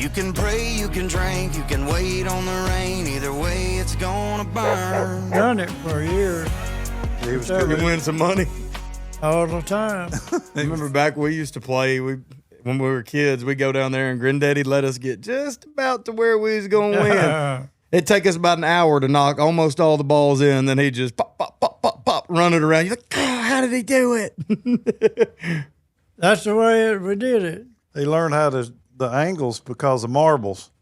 You can pray, you can drink, you can wait on the rain. Either way, it's gonna burn. Done it for years. He was You good. win some money. All the time. Remember back we used to play, when we were kids, we'd go down there and Granddaddy let us get just about to where we was going to win. It'd take us about an hour to knock almost all the balls in, then he'd just pop, pop, pop, pop, pop, run it around. You're like, oh, how did he do it? That's the way we did it. He learned how to the angles because of marbles.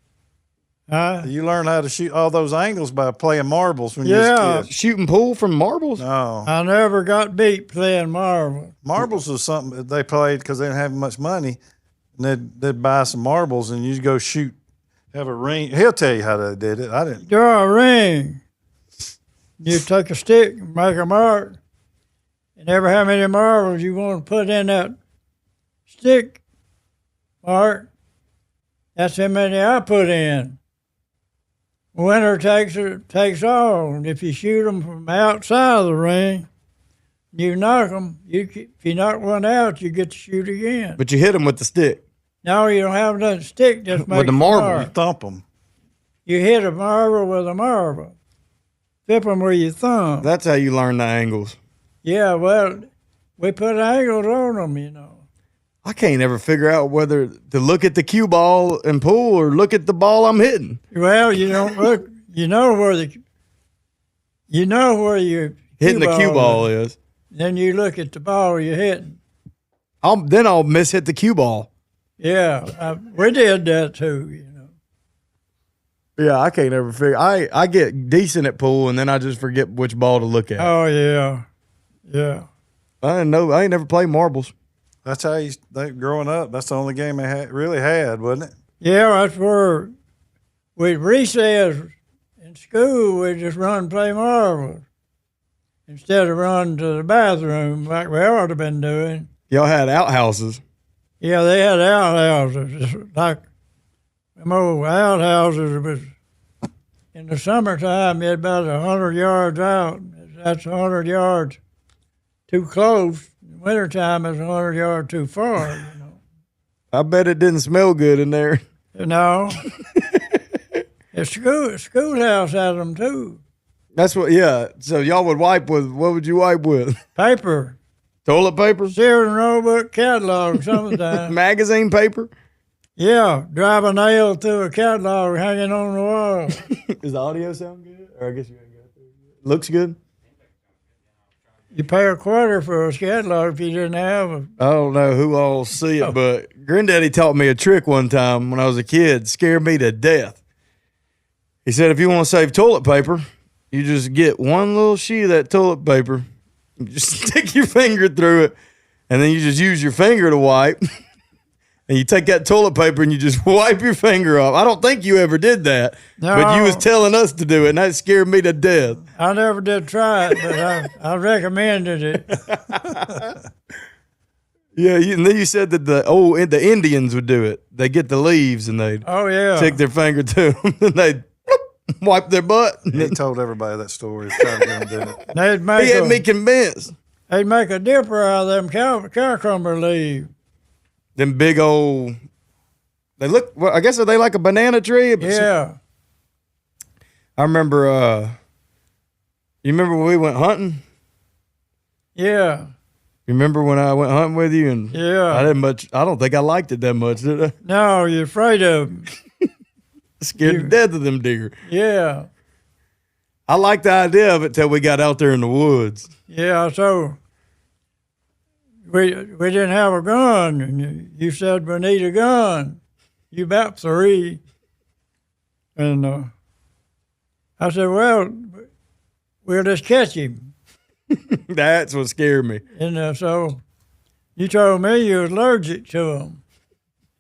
Huh? You learn how to shoot all those angles by playing marbles when you was a kid. Shooting pool from marbles? No. I never got beat playing marbles. Marbles was something that they played because they didn't have much money. And they'd buy some marbles and you'd go shoot, have a ring. He'll tell you how they did it. I didn't. Draw a ring. You take a stick and make a mark. And ever how many marbles you want to put in that stick mark, that's how many I put in. Winner takes all. And if you shoot them from outside of the ring, you knock them. If you knock one out, you get to shoot again. But you hit him with the stick. No, you don't have that stick. Just make With the marble. mark. You thump them. You hit a marble with a marble. Flip them with your thumb. That's how you learn the angles. Yeah, well, we put angles on them, you know. I can't ever figure out whether to look at the cue ball and pull or look at the ball I'm hitting. Well, you don't look. You know where your Hitting the cue ball is. Then you look at the ball you're hitting. Then I'll miss-hit the cue ball. Yeah, we did that too, you know. Yeah, I can't ever figure. I get decent at pool, and then I just forget which ball to look at. Oh, yeah. Yeah. I didn't know. I ain't never played marbles. That's how growing up, that's the only game they really had, wasn't it? Yeah, that's where we'd recess in school, we'd just run and play marbles instead of running to the bathroom like we ought to have been doing. Y'all had outhouses. Yeah, they had outhouses, just like them old outhouses. Was in the summertime, you had about 100 yards out. That's 100 yards too close. In the wintertime, it's 100 yards too far, you know. I bet it didn't smell good in there. No. The schoolhouse had them too. That's what, yeah. So y'all would wipe with, what would you wipe with? Paper. Toilet paper? Sears and Roebuck catalog sometimes. Magazine paper? Yeah, drive a nail through a catalog hanging on the wall. Does the audio sound good? Or I guess you ain't got it. Looks good? You pay a quarter for a catalog if you didn't have a. I don't know who all see it, but Granddaddy taught me a trick one time when I was a kid. Scared me to death. He said, if you want to save toilet paper, you just get one little sheet of that toilet paper, you just stick your finger through it, and then you just use your finger to wipe. And you take that toilet paper and you just wipe your finger off. I don't think you ever did that, but you was telling us to do it, and that scared me to death. I never did try it, but I recommended it. Yeah, and then you said that the Indians would do it. They get the leaves and they'd stick their finger to them, and they'd wipe their butt. He told everybody that story. Trying to get him to do it. They'd He had me convinced. They'd make a dipper out of them cucumber leaves. Them big old, they look, well, I guess are they like a banana tree? Yeah. I remember, you remember when we went hunting? Yeah. You remember when I went hunting with you? And Yeah. I don't think I liked it that much, did I? No, you're afraid of them. Scared to death of them deer. Yeah. I liked the idea of it till we got out there in the woods. Yeah, so we didn't have a gun, and you said we need a gun. You about 3. And I said, well, we'll just catch him. That's what scared me. And so you told me you was allergic to him.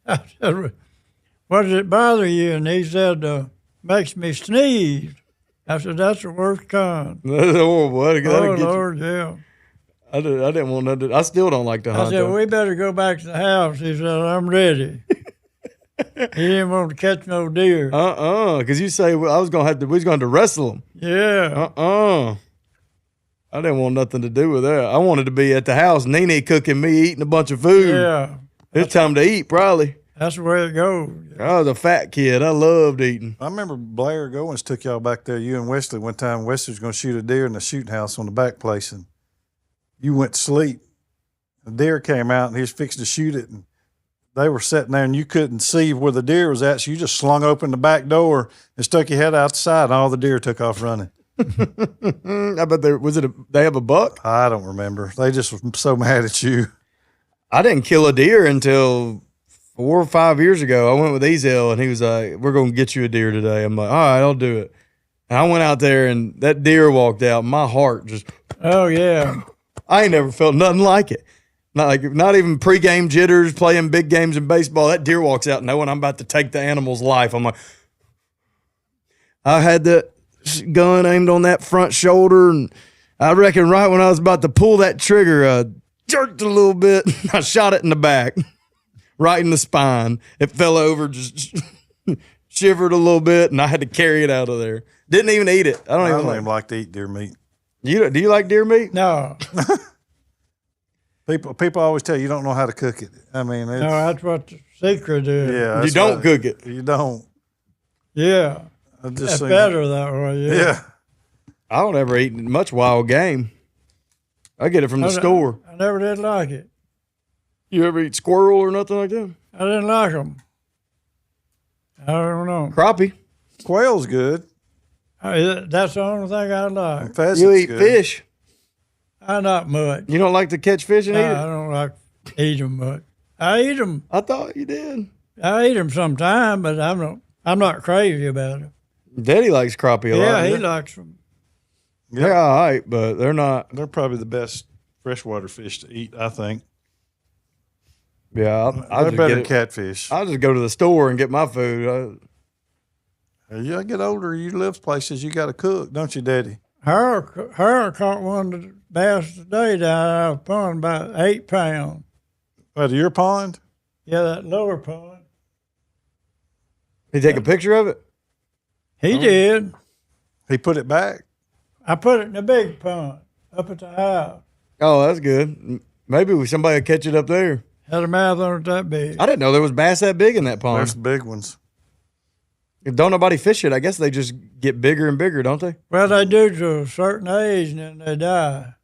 I said, what does it bother you? And he said, makes me sneeze. I said, that's the worst kind. Oh, what? Oh, Lord, yeah. I didn't want nothing. I still don't like to hunt. I said, though. we better go back to the house. He said, I'm ready. He didn't want to catch no deer. Because you say we was going to have to wrestle them. Yeah. I didn't want nothing to do with that. I wanted to be at the house, Nene cooking me, eating a bunch of food. Yeah. It's time to eat, probably. That's the way it goes. I was a fat kid. I loved eating. I remember Blair Goins took y'all back there, you and Wesley, one time. Wesley was going to shoot a deer in the shooting house on the back place, and you went to sleep. The deer came out, and he was fixing to shoot it, and they were sitting there, and you couldn't see where the deer was at, so you just slung open the back door and stuck your head outside, and all the deer took off running. I bet they have a buck? I don't remember. They just were so mad at you. I didn't kill a deer until 4 or 5 years ago. I went with Ezel, and he was like, we're going to get you a deer today. I'm like, all right, I'll do it. And I went out there, and that deer walked out. My heart just, Oh, yeah. I ain't never felt nothing like it. Not even pregame jitters, playing big games in baseball. That deer walks out knowing I'm about to take the animal's life. I'm like, I had the gun aimed on that front shoulder, and I reckon right when I was about to pull that trigger, I jerked a little bit. I shot it in the back, right in the spine. It fell over, just shivered a little bit, and I had to carry it out of there. Didn't even eat it. I don't even like to eat deer meat. Do you like deer meat? No. People always tell you don't know how to cook it. I mean, No, that's what the secret is. yeah, You don't cook it. You don't. Yeah. I just That's seen better that way. Yeah. Yeah. I don't ever eat much wild game. I get it from the store. I never did like it. You ever eat squirrel or nothing like that? I didn't like them. I don't know. Crappie. Quail's good. That's the only thing I like. Pheasant's You eat good. fish. I not much. You don't like to catch fish and eat I it? don't like to eat them much. I eat them. I thought you did. I eat them sometime, but I'm not crazy about it. Daddy likes crappie a lot. Yeah, he likes them. They're all right, but they're not. They're probably the best freshwater fish to eat, I think. Yeah, They're better than catfish. I'll just go to the store and get my food. As you get older, you live places you got to cook, don't you, Daddy? Harold caught one of the bass today down out of the pond, about 8 pounds. Out of your pond? Yeah, that lower pond. He take a picture of it? He did. He put it back? I put it in the big pond up at the house. Oh, that's good. Maybe somebody will catch it up there. Had a mouth on it that big. I didn't know there was bass that big in that pond. There's big ones. Don't nobody fish it. I guess they just get bigger and bigger, don't they? Well, they do to a certain age and then they die.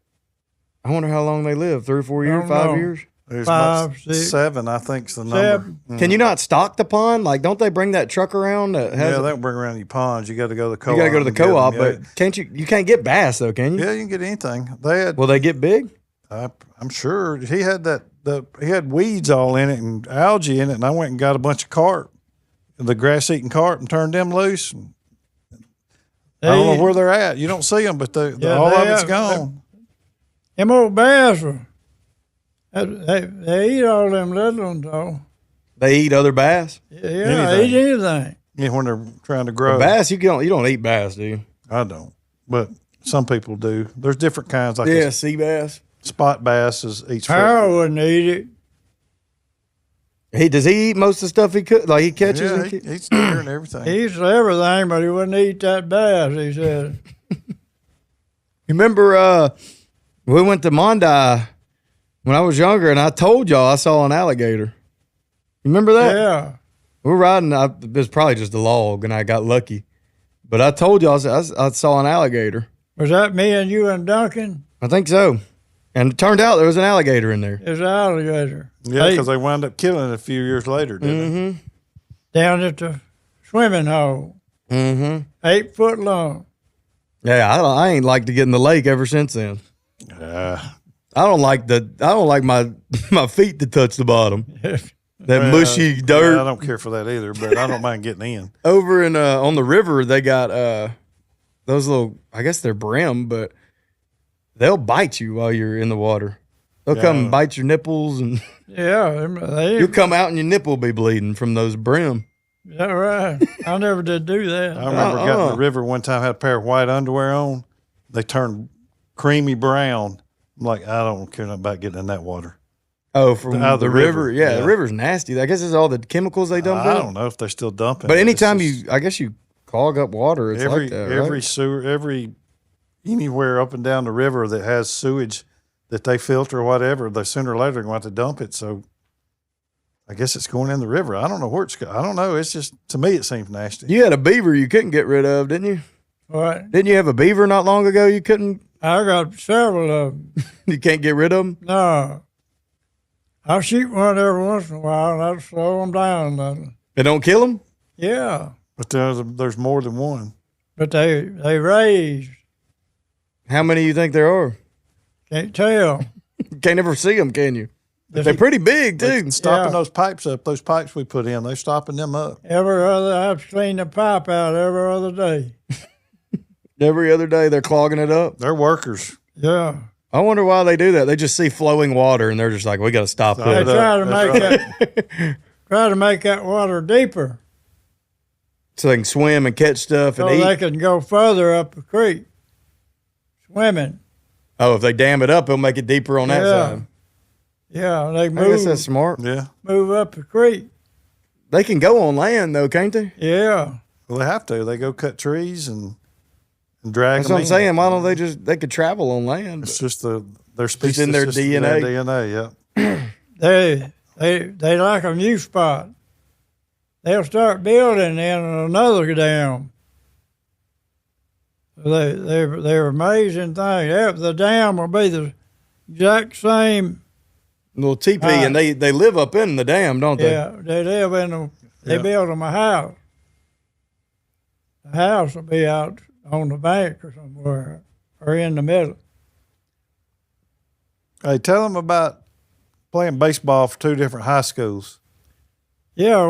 I wonder how long they live. 3 or 4 years, don't 5 know. years? There's 5, 6, 7, I think, is the number. 7. Can you not stock the pond? Like, don't they bring that truck around that has? Yeah, they don't bring around your ponds. You got to go to the co-op. You got to go to the and get 'em, co-op, yeah. but can't you? You can't get bass though, can you? Yeah, you can get anything. They had. Will they get big? I'm sure he had he had weeds all in it and algae in it, and I went and got a bunch of carp, the grass-eating carp, and turned them loose. And I don't know where they're at. You don't see them, but all of it's gone. Them old bass, they eat all them little ones, though. They eat other bass. Yeah, they eat anything. Yeah, when they're trying to grow. Bass, you don't eat bass, do you? I don't, but some people do. There's different kinds, like Yeah, sea bass. spot bass eats. Harold wouldn't eat it. Does he eat most of the stuff he could? Like he catches? Yeah, and he eats deer and everything. He eats everything, but he wouldn't eat that bass, he said. You remember we went to Mondi when I was younger, and I told y'all I saw an alligator. You remember that? Yeah. We were riding. It was probably just a log, and I got lucky. But I told y'all I saw an alligator. Was that me and you and Duncan? I think so. And it turned out there was an alligator in there. It was an alligator. Yeah, because they wound up killing it a few years later, didn't Mm-hmm. Down at the swimming hole. Mm-hmm. 8 foot long. Yeah, I ain't liked to get in the lake ever since then. they? I don't like my my feet to touch the bottom. That mushy dirt. I don't care for that either, but I don't mind getting in. Over in on the river, they got those little. I guess they're brim, but they'll bite you while you're in the water. They'll come and bite your nipples, and Yeah, you'll come out and your nipple will be bleeding from those brim. is that right? I never did do that. I remember getting in the river one time, had a pair of white underwear on. They turned creamy brown. I'm like, I don't care nothing about getting in that water. Oh, from Out of the the river. river, Yeah, yeah. the river's nasty. I guess it's all the chemicals they dump I in. don't know if they're still dumping. But it. anytime It's just I guess you clog up water, it's every like that, every right? sewer, anywhere up and down the river that has sewage that they filter or whatever, they sooner or later going to have to dump it. So I guess it's going in the river. I don't know where it's going. I don't know. It's just, to me, it seems nasty. You had a beaver you couldn't get rid of, didn't you? What? Didn't you have a beaver not long ago you couldn't? I got several of them. You can't get rid of them? No. I'll shoot one every once in a while, and I'll slow them down a little. It don't kill them? Yeah. But there's more than one. But they raise. How many you think there are? Can't tell. You can't ever see them, can you? They're pretty big, too. Stopping those pipes up, those pipes we put in, they're stopping them up. I have to clean the pipe out every other day. Every other day they're clogging it up. They're workers. Yeah. I wonder why they do that. They just see flowing water and they're just like, we got to stop They this. try to make that water deeper So they can swim and catch stuff and so eat. they can go further up the creek swimming. Oh, if they dam it up, it'll make it deeper on that side. Yeah, they I guess that's move smart. Yeah. up the creek. They can go on land, though, can't they? Yeah. Well, they have to. They go cut trees and drag That's them what I'm in. saying. Why don't they could travel on land? It's just their species. in their it's just in their DNA. DNA, yeah. They like a new spot. They'll start building in another dam. They're amazing things. The dam will be the exact same. Little teepee, and they live up in the dam, don't they? Yeah, they live in they build them a house. The house will be out on the bank or somewhere, or in the middle. Hey, tell them about playing baseball for 2 different high schools. Yeah,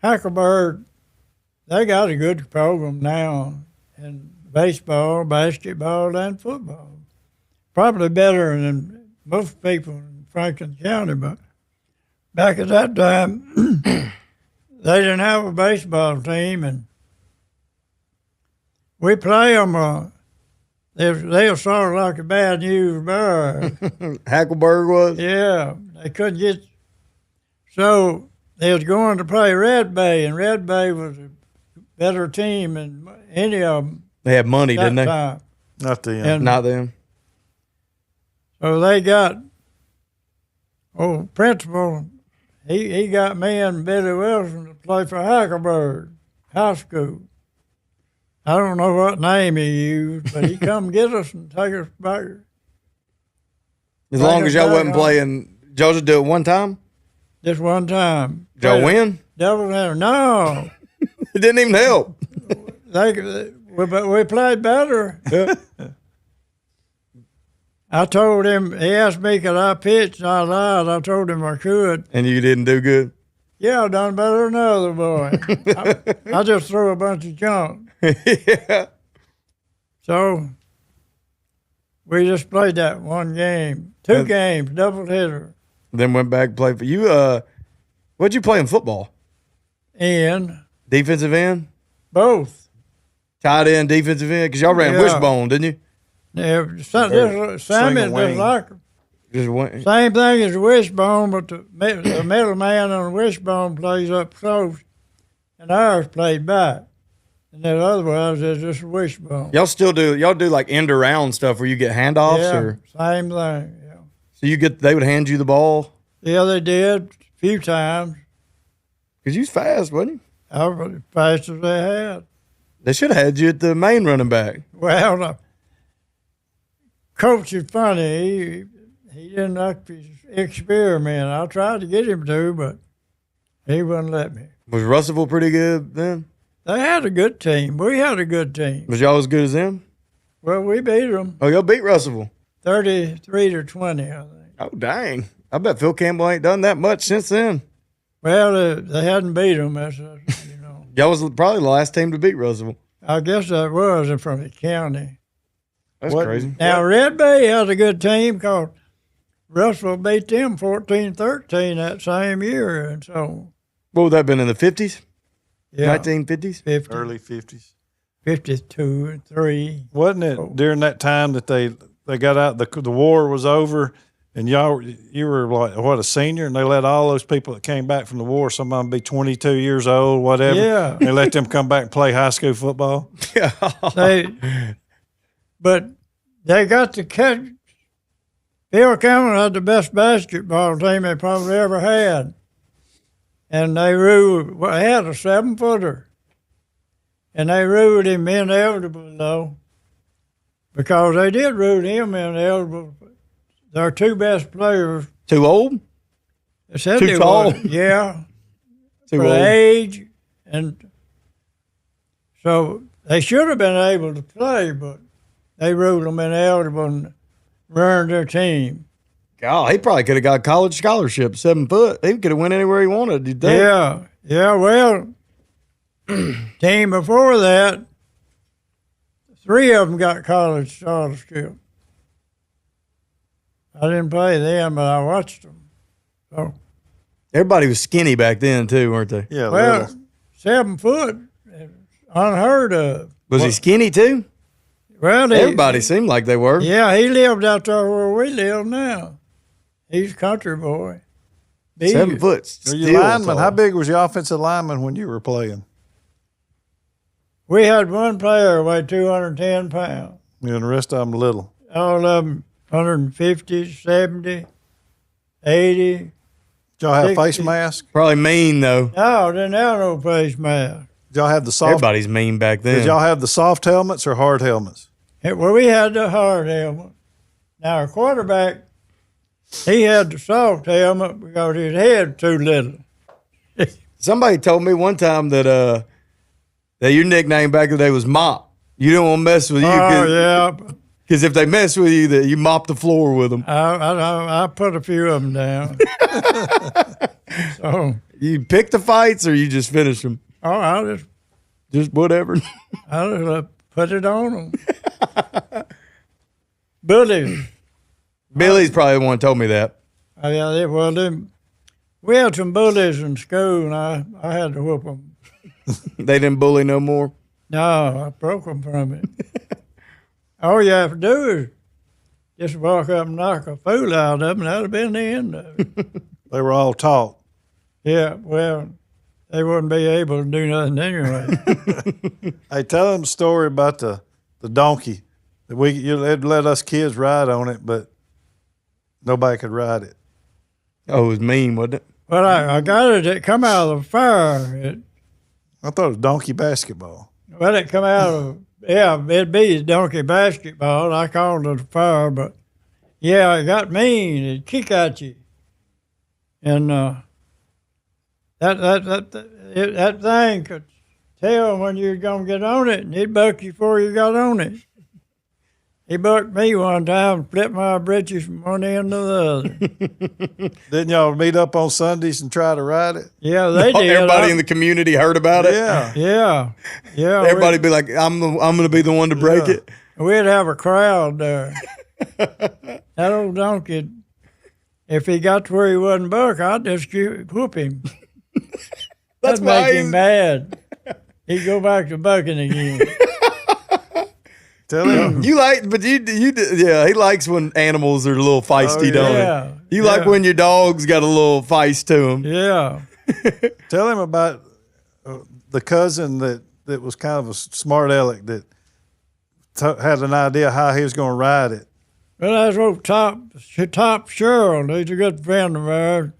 Hackleburg, they got a good program now in baseball, basketball, and football. Probably better than most people in Franklin County, but back at that time, they didn't have a baseball team, and we play them. They're sort of like a bad news bird. Hackleburg was? Yeah, they couldn't get. So they was going to play Red Bay, and Red Bay was a better team than any of them. They had money, that didn't they? time. Not the And Not them. so they got, principal, he got me and Billy Wilson to play for Hackleburg High School. I don't know what name he used, but he come get us and take us back. As long as y'all wasn't playing, y'all just do it one time? Just one time. Did y'all win? Devil's Hammer. No. It didn't even help. But we played better. I told him, he asked me could I pitch, and I lied. I told him I could. And you didn't do good? Yeah, I done better than the other boy. I just threw a bunch of junk. Yeah. So we just played that one game. 2 games, double hitter. Then went back and played for you. What'd you play in football? And Defensive end? both. Tight end, defensive end? Because y'all ran Yeah. wishbone, didn't you? Yeah, Sammy single just wing. like Just went. same thing as wishbone, but the middle man on the wishbone plays up close, and ours played back. And then otherwise, it's just a wishbone. Y'all do like end around stuff where you get handoffs? Yeah, Or same thing. Yeah. so they would hand you the ball? Yeah, they did a few times. Because you was fast, wasn't you? I was as fast as they had. They should have had you at the main running back. Well, the coach is funny. He didn't like to experiment. I tried to get him to, but he wouldn't let me. Was Russellville pretty good then? They had a good team. We had a good team. Was y'all as good as them? Well, we beat them Oh, y'all beat Russellville. 33-20, I think. Oh, dang. I bet Phil Campbell ain't done that much since then. Well, they hadn't beat them. Y'all was probably the last team to beat Russellville. I guess that was from the county. That's What- crazy. Now, Red Bay has a good team because Russell beat them 14-13 that same year. And so, What would that have been in the 50s? yeah, 1950s? 50, early 50s. 52 and 3. Wasn't it during that time that they got out, the war was over, and you were like, what, a senior, and they let all those people that came back from the war, some of them be 22 years old, whatever. Yeah. They let them come back and play high school football. But they got to catch Phil Cameron had the best basketball team they probably ever had. And they ruled, well, they had a 7-footer. And they ruled him ineligible, though, because they did rule him ineligible. Their two best players. Too old? They said Too they tall? were, yeah. Too For old. the age. And so they should have been able to play, but they ruled them ineligible and ruined their team. God, he probably could have got a college scholarship, 7 foot. He could have went anywhere he wanted. You think? Yeah, well, team before that, 3 of them got college scholarship. I didn't play them, but I watched them. So, Everybody was skinny back then too, weren't they? Yeah, well, little. 7 foot, unheard of. Was he skinny too? Well, Everybody seemed like they were. Yeah, he lived out there where we live now. He's a country boy. Beaver. 7 foot. Are you Still lineman? tall. How big was your offensive lineman when you were playing? We had one player weighed 210 pounds. You and the rest of them little. All of them 150, 70, 80. Did y'all have 60. face masks? Probably mean though. Oh, No, didn't have no face mask. Did y'all have the soft? Everybody's mean back then. Did y'all have the soft helmets or hard helmets? Well, we had the hard helmet. Now, our quarterback, he had the soft helmet because his head too little. Somebody told me one time that your nickname back in the day was Mop. You don't want to mess with you Oh, yeah. because if they mess with you, that you mop the floor with them. I put a few of them down. So, You pick the fights or you just finish them? I Just whatever. just put it on them. Bullies. Billy's probably the one who told me that. We had some bullies in school, and I had to whoop them. They didn't bully no more. No, I broke them from it. All you have to do is just walk up and knock a fool out of them. That'd have been the end of it. They were all taught. Yeah, well, they wouldn't be able to do nothing anyway. Hey, tell them the story about the donkey. That they'd let us kids ride on it, but nobody could ride it. Oh, it was mean, wasn't it? Well, I got it. It come out of the fire. I thought it was donkey basketball. It come out of, it'd be donkey basketball. I called it a fire, but yeah, it got mean. It'd kick at you. And that thing could tell when you were going to get on it, and he'd buck you before you got on it. He bucked me one time, flipped my britches from one end to the other. Didn't y'all meet up on Sundays and try to ride it? Yeah, they did. Everybody in the community heard about it. Yeah. Yeah. Everybody be like, I'm going to be the one to break Yeah. it. We'd have a crowd there. That old donkey, if he got to where he wasn't buck, I'd just whoop him. That's That'd why make him mad. He'd go back to bucking again. Tell him. You like, but yeah, he likes when animals are a little feisty, yeah. don't Yeah. he? You like when your dog's got a little feist to him. Yeah. Tell him about the cousin that was kind of a smart aleck that had an idea how he was going to ride it. Well, that's old Top Sherrill. He's a good friend of ours.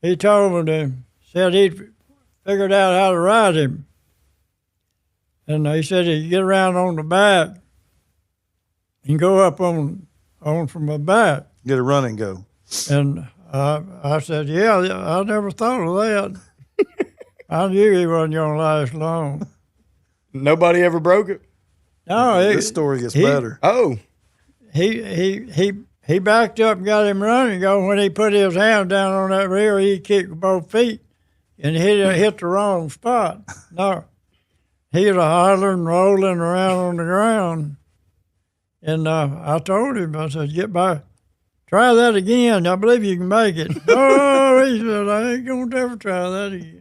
He told me said he'd figured out how to ride him. And he said he'd get around on the back and go up on from the back. Get a run and go. And I said, yeah, I never thought of that. I knew he wasn't going to last long. Nobody ever broke it. No, This story gets better. Oh, he backed up and got him running. Go when he put his hand down on that rear, he kicked with both feet and hit the wrong spot. No, he was hollering, rolling around on the ground. And I told him, I said, get by, try that again. I believe you can make it. Oh, he said, I ain't gonna ever try that again.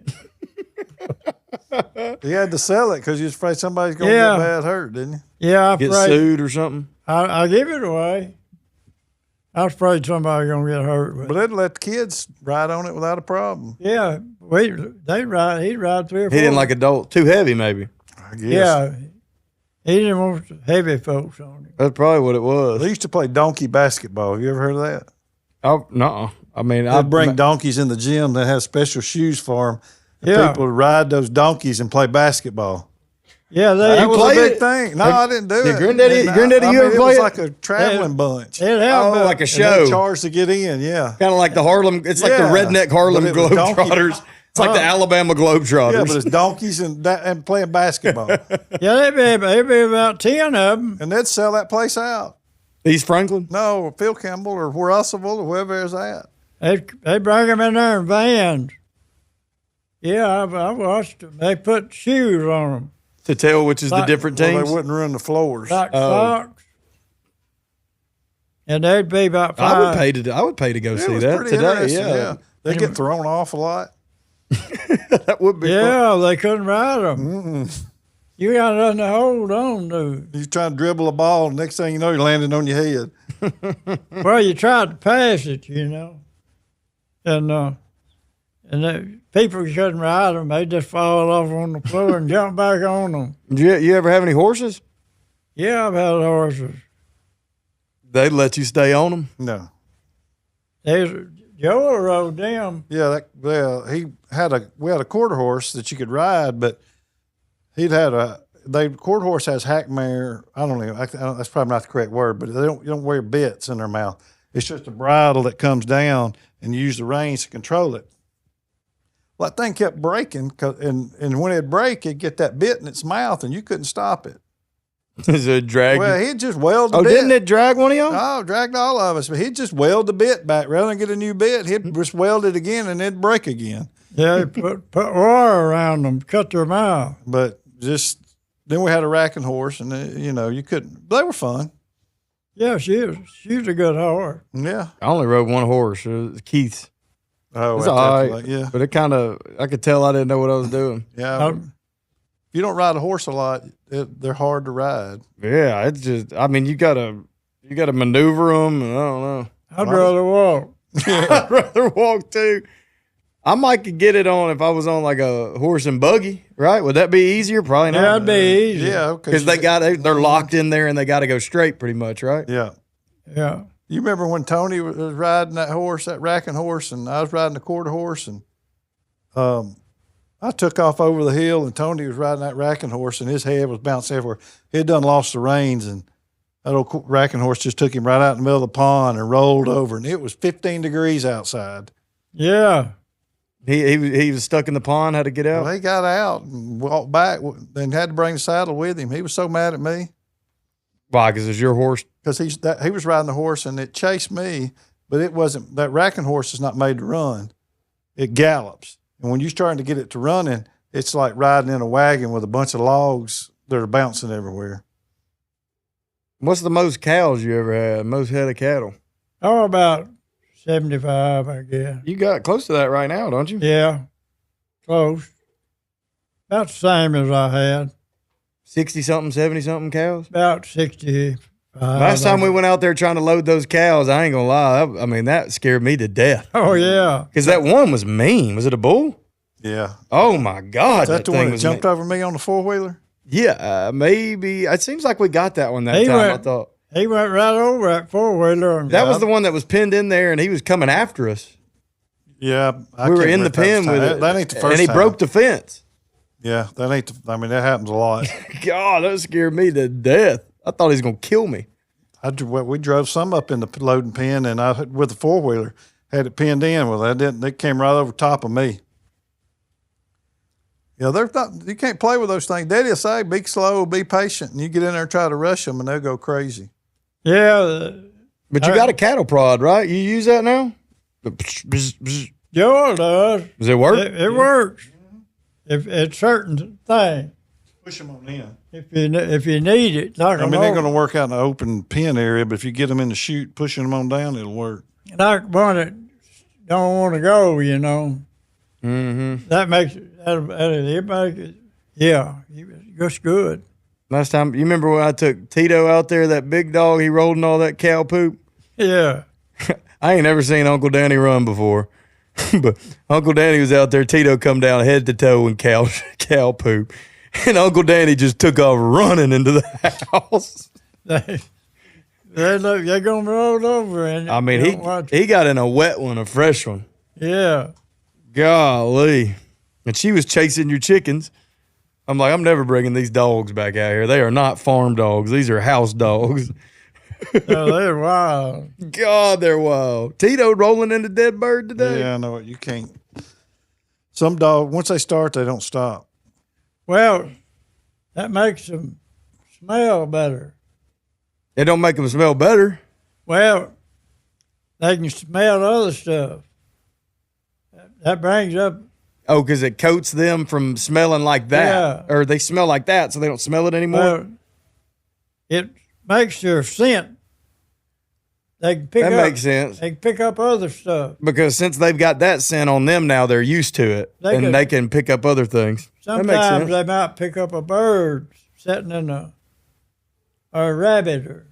You had to sell it because you was afraid somebody's going to Yeah. get bad hurt, didn't you? Yeah, I get afraid sued or something. I give it away. I was afraid somebody gonna get hurt with it. But they'd let the kids ride on it without a problem. Yeah, he'd ride 3 or 4. He didn't like adult, too heavy maybe. I guess. Yeah, He didn't want the heavy folks on him. That's probably what it was. They used to play donkey basketball. Have you ever heard of that? Oh, no. I mean, They'd bring donkeys in the gym that have special shoes for them. Yeah. People would ride those donkeys and play basketball. Yeah, That was a played big it? thing. No, I didn't do it. Granddaddy, you ever it play was it? like a traveling bunch. it helped. Oh, like a And show. they charged to get in, yeah. Kind of like the Harlem. It's like the Yeah, redneck Harlem but it was donkey. Globetrotters. It's like the Alabama Globetrotters. Yeah, but it's donkeys and playing basketball. Yeah, they'd be about 10 of them. And they'd sell that place out. East Franklin. No, Phil Campbell or Russellville or whoever is at. They bring them in there in vans. Yeah, I watched them. They put shoes on them, To tell which is the different Well, teams. they wouldn't run the floors. like socks. And they'd be about I would 5. pay to go It see was that pretty today. interesting, Yeah. They get thrown off a lot. That would be fun. Yeah, they couldn't ride them. You got nothing to hold on to. You try to dribble a ball, next thing you know, you're landing on your head. Well, you tried to pass it, you know, and the people couldn't ride them. They just fall off on the floor and jump back on them. You ever have any horses? Yeah, I've had horses. They let you stay on them. No. Joel rode them. Yeah, we had a quarter horse that you could ride, but quarter horse has hack mare. I don't know. That's probably not the correct word, but you don't wear bits in their mouth. It's just a bridle that comes down, and you use the reins to control it. Well, that thing kept breaking, and when it'd break, it'd get that bit in its mouth, and you couldn't stop it. Is it drag? Well, he'd just weld the Oh, bit. didn't it drag one of y'all? Oh, dragged all of us. But he'd just weld the bit back. Rather than get a new bit, he'd just weld it again, and it'd break again. Yeah, they put wire around them, cut their mouth. But then we had a racking horse, and you couldn't. They were fun. Yeah, she was a good horse. Yeah. I only rode one horse. It was Keith's. Oh, It's at all that right. point, yeah. But I could tell I didn't know what I was doing. Yeah. If you don't ride a horse a lot, they're hard to ride. Yeah, it's just, I mean, you gotta maneuver them. And I don't know. I'd rather walk. I'd rather walk too. I might could get it on if I was on like a horse and buggy, right? Would that be easier? Probably not. Yeah, that'd be easy. Yeah, okay. Because they're locked in there and they got to go straight pretty much, right? Yeah. Yeah. You remember when Tony was riding that horse, that racking horse, and I was riding the quarter horse, and I took off over the hill, and Tony was riding that racking horse, and his head was bouncing everywhere. He had done lost the reins, and that old racking horse just took him right out in the middle of the pond and rolled over, and it was 15 degrees outside. Yeah. He was stuck in the pond, had to get out. Well, he got out and walked back, and had to bring the saddle with him. He was so mad at me Why? Because it's your horse. because he was riding the horse, and it chased me, but it wasn't. That racking horse is not made to run; it gallops. And when you're starting to get it to running, it's like riding in a wagon with a bunch of logs that are bouncing everywhere. What's the most cows you ever had? Most head of cattle? Oh, about 75, I guess. You got close to that right now, don't you? Yeah. Close. About the same as I had. 60-something, 70-something cows? About 65. Last time we went out there trying to load those cows, I ain't gonna lie. I mean, that scared me to death. Oh, yeah. Because that one was mean. Was it a bull? Yeah. Oh my God. Is that the thing one that was jumped mean. over me on the four-wheeler? Yeah, maybe. It seems like we got that one that He time. went- I thought He went right over that four-wheeler. that was the one that was pinned in there, and he was coming after us. Yeah. We were in the pen with it, That ain't the first and he time. broke the fence. Yeah, that ain't I mean, that happens a lot. God, that scared me to death. I thought he was gonna kill me. We drove some up in the loading pen, and I, with the four-wheeler, had it pinned in. Well, they came right over top of me. Yeah, they're not, you can't play with those things. Daddy will say, be slow, be patient, and you get in there and try to rush them, and they'll go crazy. Yeah. But you got a cattle prod, right? You use that now? Does Joel does. it work? It works. If it's certain thing. Push them on in. If you need it, knock I them mean, they're over. going to work out in the open pen area, but if you get them in the chute, pushing them on down, it'll work. Knock one that don't want to go, you know. Mm-hmm. That makes it, yeah, it's good. Last time, you remember when I took Tito out there, that big dog, he rolled in all that cow poop? Yeah. I ain't never seen Uncle Danny run before. But Uncle Danny was out there, Tito come down head to toe in cow poop. And Uncle Danny just took off running into the house. They're going to roll over. And I mean, he got in a wet one, a fresh one. Yeah. Golly. And she was chasing your chickens. I'm like, I'm never bringing these dogs back out here. They are not farm dogs. These are house dogs. No, they're wild. God, they're wild. Tito rolling into dead bird today. Yeah, I know it. You can't. Some dog, once they start, they don't stop. Well, that makes them smell better. It don't make them smell better. Well, they can smell other stuff. That brings up. Oh, because it coats them from smelling like that. Yeah. Or they smell like that, so they don't smell it anymore. Well, it makes their scent. They can pick That up. makes sense. They can pick up other stuff. Because since they've got that scent on them now, they're used to it. They can pick up other things. That makes Sometimes sense. they might pick up a bird sitting in or a rabbit or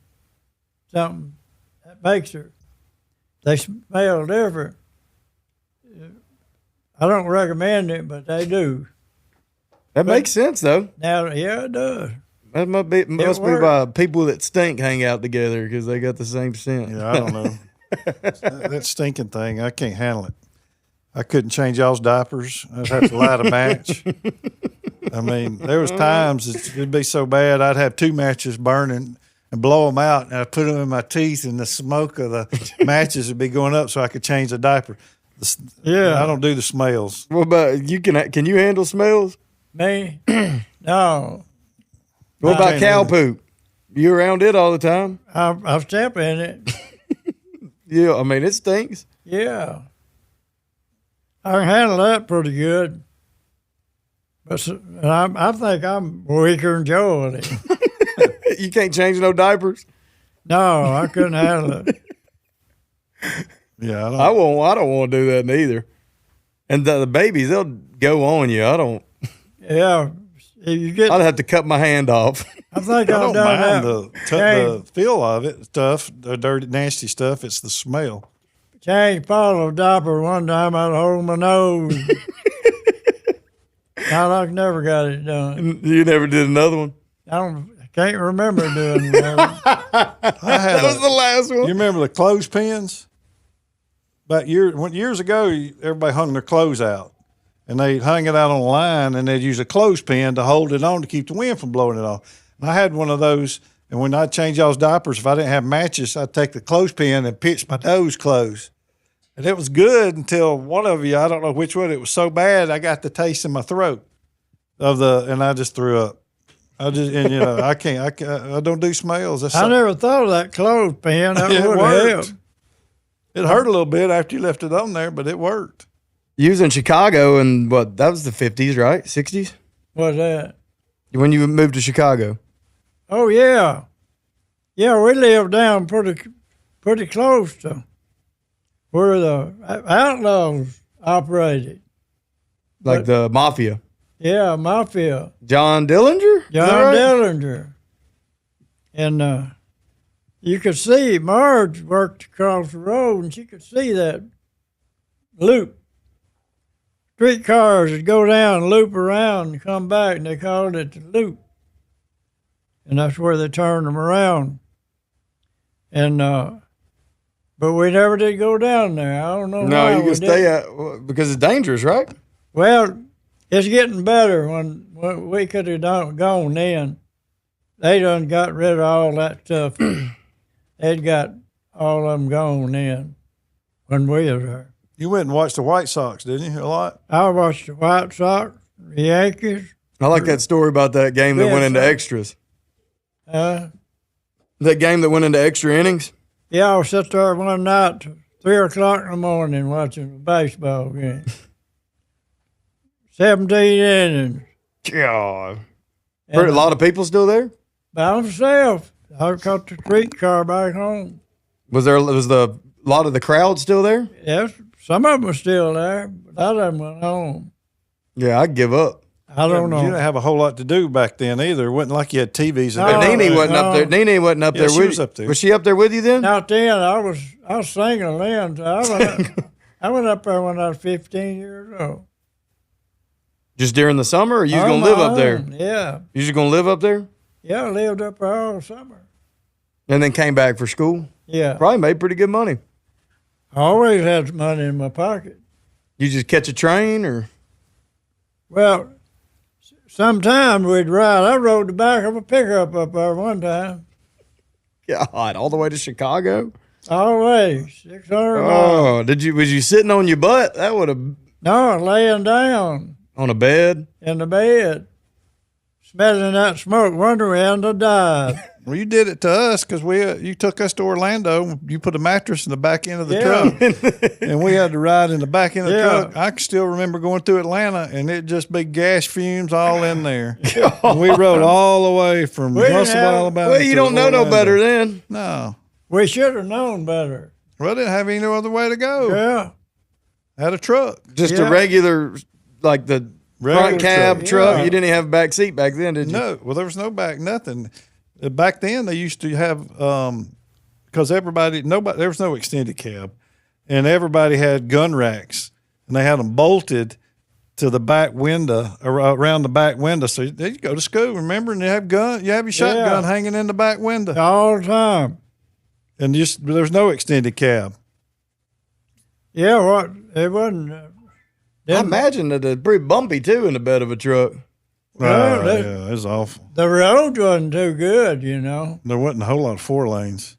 something. That makes her. They smell different. I don't recommend it, but they do. That makes sense, though. Now, yeah, it does. That must be by people that stink hang out together because they got the same scent. Yeah, I don't know. that stinking thing, I can't handle it. I couldn't change y'all's diapers. I'd have to light a match. I mean, there was times it'd be so bad I'd have 2 matches burning and blow them out, and I'd put them in my teeth, and the smoke of the matches would be going up so I could change the diaper. Yeah. I don't do the smells. What about you? Can you handle smells? Me? No. What about can't cow either. poop? You around it all the time? I step in it. Yeah, I mean, it stinks. Yeah. I can handle that pretty good. But I think I'm weaker than Joel. You can't change no diapers. No, I couldn't handle it. Yeah, I don't. I don't want to do that neither. And the babies, they'll go on you. I don't. Yeah. You get. I'd have to cut my hand off. I think I I've don't done mind that. the feel of it, stuff, the dirty, nasty stuff. It's the smell. Changed Paul a diaper one time. I'd hold my nose. I never got it done. You never did another one. I can't remember doing that. That was the last one. You remember the clothespins? Years ago, everybody hung their clothes out, and they hung it out on a line, and they'd use a clothespin to hold it on to keep the wind from blowing it off. And I had one of those, and when I'd change y'all's diapers, if I didn't have matches, I'd take the clothespin and pitch my nose closed. And it was good until one of you, I don't know which one, it was so bad I got the taste in my throat and I just threw up. I don't do smells. I never thought of that clothespin. That It would worked. help. It hurt a little bit after you left it on there, but it worked. You was in Chicago, and that was the 50s, right? 60s? What's that? When you moved to Chicago. Oh, yeah. Yeah, we lived down pretty close to where the Outlaws operated. Like the Mafia. Yeah, Mafia. John Dillinger? Is that John right? Dillinger. And you could see Marge worked across the road, and she could see that loop. Streetcars would go down, loop around, and come back, and they called it the loop. And that's where they turned them around. And but we never did go down there. I don't know why. No, you we can stay didn't. at because it's dangerous, right? Well, it's getting better. When we could have gone then, they done got rid of all that stuff. They'd got all of them gone then when we was there. You went and watched the White Sox, didn't you? A lot. I watched the White Sox, the Yankees. I like that story about that game that Yeah, went into so- extras. That game that went into extra innings. Yeah, I was sitting there one night, 3 o'clock in the morning, watching a baseball game. 17 innings. God. A lot of people still there? By myself. I caught the streetcar back home. Was a lot of the crowd still there? Yes, some of them were still there, but a lot of them went home. Yeah, I'd give up. I don't You know. didn't have a whole lot to do back then either. It wasn't like you had TVs. No, But Nene no. wasn't up there. Nene wasn't up Yeah, there she with was you. up there. Was she up there with you then? Not then. I was single then. So I went up there when I was 15 years old. Just during the summer, or you was going to live up there? Yeah. You just going to live up there? Yeah, I lived up there all summer. And then came back for school? Yeah. Probably made pretty good money. I always had money in my pocket. You just catch a train or? Well, sometimes we'd ride. I rode the back of a pickup up there one time. God, all the way to Chicago? All the way, 600 miles. Oh, was you sitting on your butt? That would have. No, laying down On a bed? in the bed, smelling that smoke, wondering when I died. Well, you did it to us because you took us to Orlando. You put a mattress in the back end of the truck, and we had to ride in the back end of the truck. I can still remember going through Atlanta, and it just be gas fumes all in there. And we rode all the way from Russellville, Alabama. Well, you don't know no better then. No. We should have known better. Well, didn't have any other way to go. Yeah. Had a truck. Just a regular, like the front cab truck. Yeah. You didn't have a back seat back then, did you? No. Well, there was no back, nothing. Back then, they used to have, because there was no extended cab, and everybody had gun racks, and they had them bolted to the back window, around the back window. So you go to school, remember, and you have your shotgun hanging in the back window. All the time. And there's no extended cab. Yeah, it wasn't. I imagine that it's pretty bumpy, too, in the bed of a truck. Yeah, it was awful. The road wasn't too good, you know. There wasn't a whole lot of 4 lanes.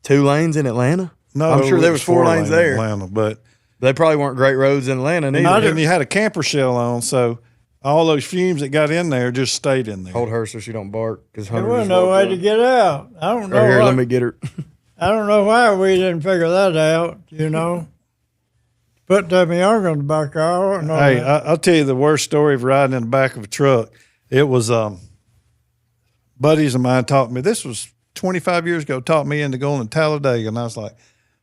2 lanes in Atlanta? No, I'm sure there was 4 lanes there. In Atlanta, but they probably weren't great roads in Atlanta neither. And you had a camper shell on, so all those fumes that got in there just stayed in there. Hold her so she don't bark. There wasn't no way to get out. I don't know. Right here, let me get her. I don't know why we didn't figure that out, you know. Put them young on the back. Hey, I'll tell you the worst story of riding in the back of a truck. It was buddies of mine taught me. This was 25 years ago. Taught me into going to Talladega, and I was like,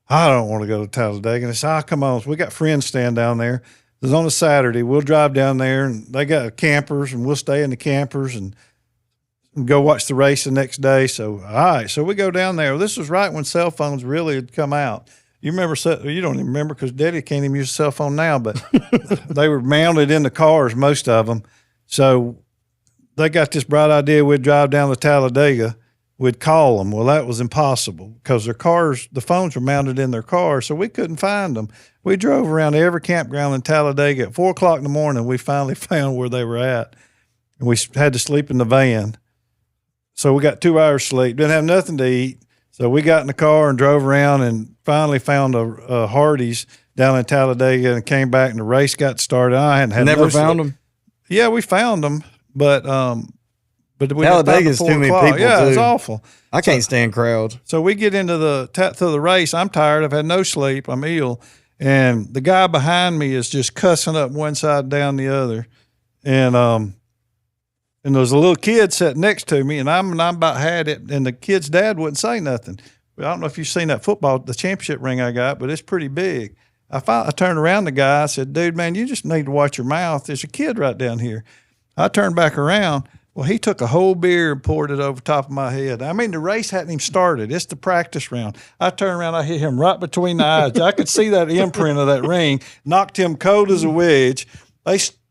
I don't want to go to Talladega. And they said, come on. So we got friends staying down there. It was on a Saturday. We'll drive down there, and they got campers, and we'll stay in the campers and go watch the race the next day. So, all right. So we go down there. This was right when cell phones really had come out. You remember? You don't even remember because Daddy can't even use a cell phone now, but they were mounted in the cars, most of them. So they got this bright idea we'd drive down to Talladega. We'd call them. Well, that was impossible because their cars, the phones were mounted in their cars, so we couldn't find them. We drove around every campground in Talladega. At 4 o'clock in the morning, we finally found where they were at. And we had to sleep in the van. So we got 2 hours sleep. Didn't have nothing to eat. So we got in the car and drove around and finally found a Hardee's down in Talladega and came back and the race got started. I hadn't had never found them. Yeah, we found them, but we Talladega's too many people. Yeah, too. It's awful. I can't stand crowds. So we get into the race. I'm tired. I've had no sleep. I'm ill, and the guy behind me is just cussing up one side and down the other, and there's a little kid sitting next to me, and I'm about had it, and the kid's dad wouldn't say nothing. Well, I don't know if you've seen that the championship ring I got, but it's pretty big. I turned around the guy. I said, dude, man, you just need to watch your mouth. There's a kid right down here. I turned back around. Well, he took a whole beer and poured it over top of my head. I mean, the race hadn't even started. It's the practice round. I turned around. I hit him right between the eyes. I could see that imprint of that ring. Knocked him cold as a wedge.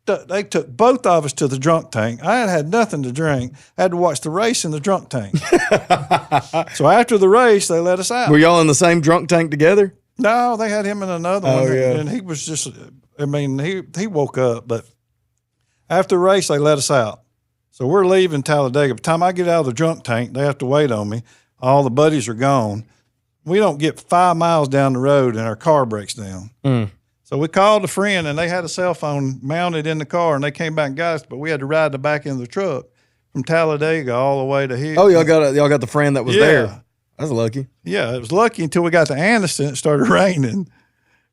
They took both of us to the drunk tank. I had nothing to drink. I had to watch the race in the drunk tank. So after the race, they let us out. Were y'all in the same drunk tank together? No, they had him in another one. Yeah. And he was just, I mean, he woke up. But after the race, they let us out. So we're leaving Talladega. By the time I get out of the drunk tank, they have to wait on me. All the buddies are gone. We don't get 5 miles down the road and our car breaks down. So we called a friend, and they had a cell phone mounted in the car, and they came back and got us, but we had to ride the back end of the truck from Talladega all the way to here. Oh, y'all got the friend that was there. That's lucky. Yeah, it was lucky until we got to Anniston. It started raining,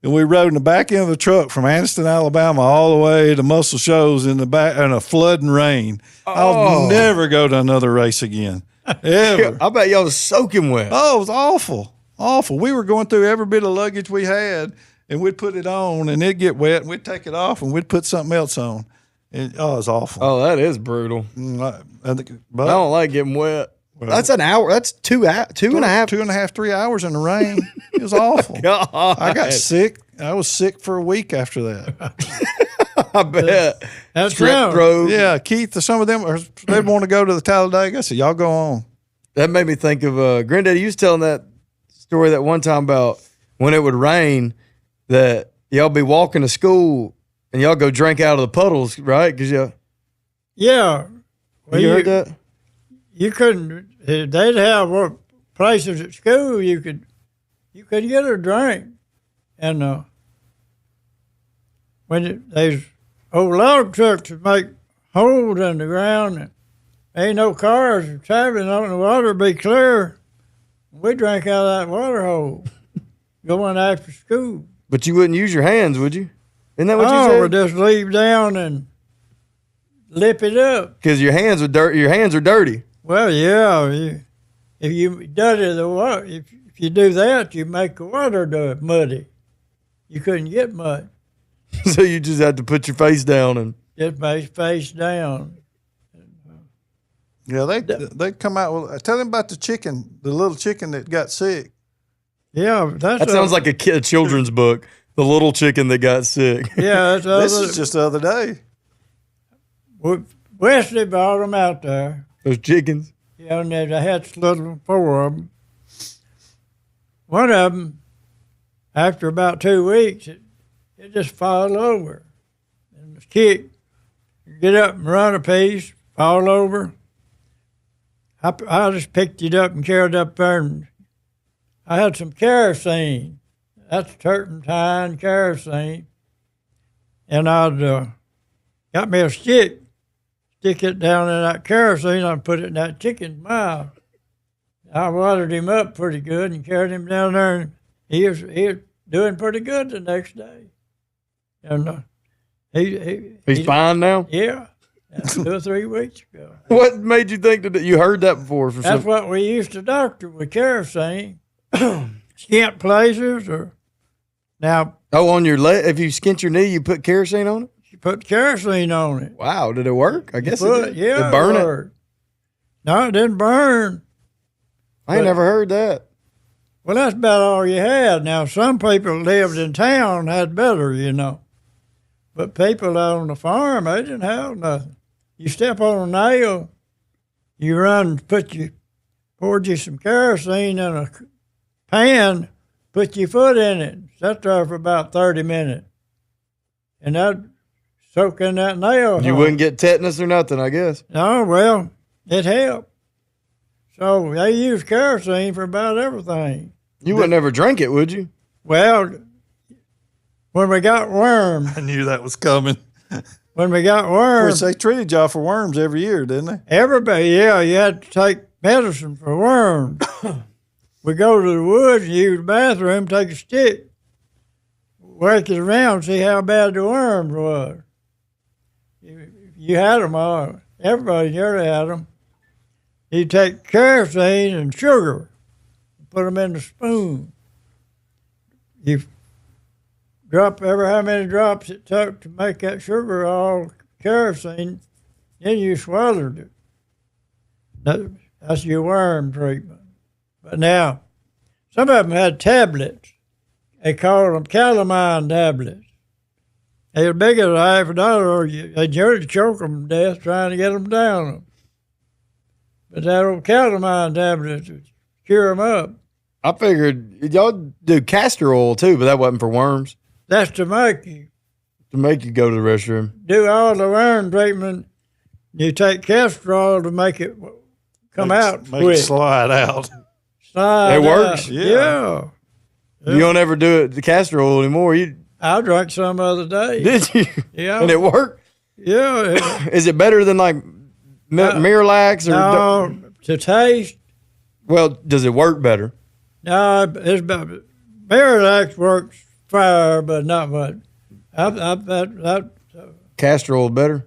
and we rode in the back end of the truck from Anniston, Alabama, all the way to Muscle Shoals in a flood and rain. I'll never go to another race again, ever. I bet y'all was soaking wet. Oh, it was awful, awful. We were going through every bit of luggage we had. And we'd put it on, and it'd get wet, and we'd take it off, and we'd put something else on. And, it was awful. Oh, that is brutal. But I don't like getting wet. Well, that's an hour. That's 2 and a half. 2.5, 3 hours in the rain. It was awful. God. I got sick. I was sick for a week after that. I bet. That's Strep right. throat. Yeah, Keith, some of them, they'd want to go to the Talladega. I said, y'all go on. That made me think of Granddaddy. You was telling that story that one time about when it would rain, that y'all be walking to school and y'all go drink out of the puddles, right? Because Yeah. Well, you heard that? You couldn't. They'd have places at school you could get a drink, and when there's old log trucks that make holes in the ground, and ain't no cars traveling on the water, be clear. We drank out of that water hole going after school. But you wouldn't use your hands, would you? Isn't that what you Oh, said? we just leave down and lip it up. Because your hands are dirty. Well, yeah. If you dirty the water, if you do that, you make the water muddy. You couldn't get mud. So you just had to put your face down and. Just face down. Yeah, they come out with. Tell them about the chicken, the little chicken that got sick. Yeah, That sounds like a children's book. The little chicken that got sick. Yeah, that's This is just the other day. Wesley brought them out there. Those chickens. Yeah, and they had little 4 of them. One of them, after about 2 weeks, it just fall over. And the kick, get up and run a piece, fall over. I just picked it up and carried it up there, and I had some kerosene. That's turpentine, kerosene. And I'd got me a stick it down in that kerosene, I'd put it in that chicken's mouth. I watered him up pretty good and carried him down there, and he was doing pretty good the next day. And He's fine now? Yeah, 2 or 3 weeks ago. What made you think that you heard that before? That's what we used to doctor with kerosene. Skint places or now. Oh, on your leg? If you skint your knee, you put kerosene on it? You put kerosene on it. Wow, did it work? I guess it did. Yeah, it burn it? worked. No, it didn't burn. I ain't never heard that. Well, that's about all you had. Now, some people lived in town had better, But people out on the farm, they didn't have nothing. You step on a nail, you run, poured you some kerosene in a pan, put your foot in it, sat there for about 30 minutes. And that'd soak in that nail. You wouldn't get tetanus or nothing, I guess. No, well, it helped. So they use kerosene for about everything. You would never drink it, would you? Well, when we got worms, I knew that was coming. when we got Of course, worms, they treated y'all for worms every year, didn't they? everybody, yeah, you had to take medicine for worms. We go to the woods and use the bathroom, take a stick, work it around, see how bad the worms was. You had them all. Everybody here had them. You take kerosene and sugar, put them in the spoon. You drop every how many drops it took to make that sugar all kerosene, then you swallowed it. That's your worm treatment. But now, some of them had tablets. They called them calamine tablets. They were big as $50. They nearly choke them to death trying to get them down. But that old calamine tablets would cure them up. I figured y'all do castor oil too, but that wasn't for worms. That's to make you Go to the restroom. do all the worm treatment. You take castor oil to make it come out Make quick. it slide out. Slide It works? out. Yeah. Yeah. You don't ever do it the castor oil anymore. I drank some the other day. Did you? Yeah. And it worked? Yeah. Is it better than like Miralax or No, to taste. well, does it work better? No, it's about Miralax works fire, but not much. That Castor oil better?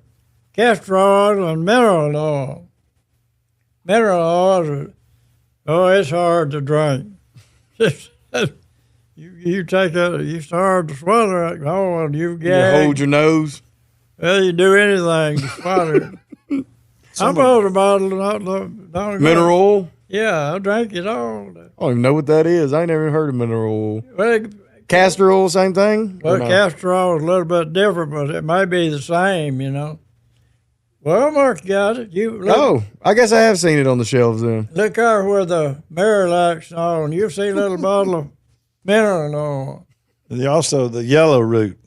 castor oil and mineral oil. Mineral oil, it's hard to drink. you take that, it's hard to swallow it. Oh, you You hold your nose. Well, you do anything to swallow it. I bought a bottle not long ago. Mineral oil? Yeah, I drank it all. I don't even know what that is. I ain't never heard of mineral oil. Well, it castor oil, same thing? Well, Or no? castor oil is a little bit different, but it may be the same, you know. Well, Mark got it. You look, Oh, I guess I have seen it on the shelves then. look out where the Marilacs are, and you'll see a little bottle of mineral oil, And also the yellow root.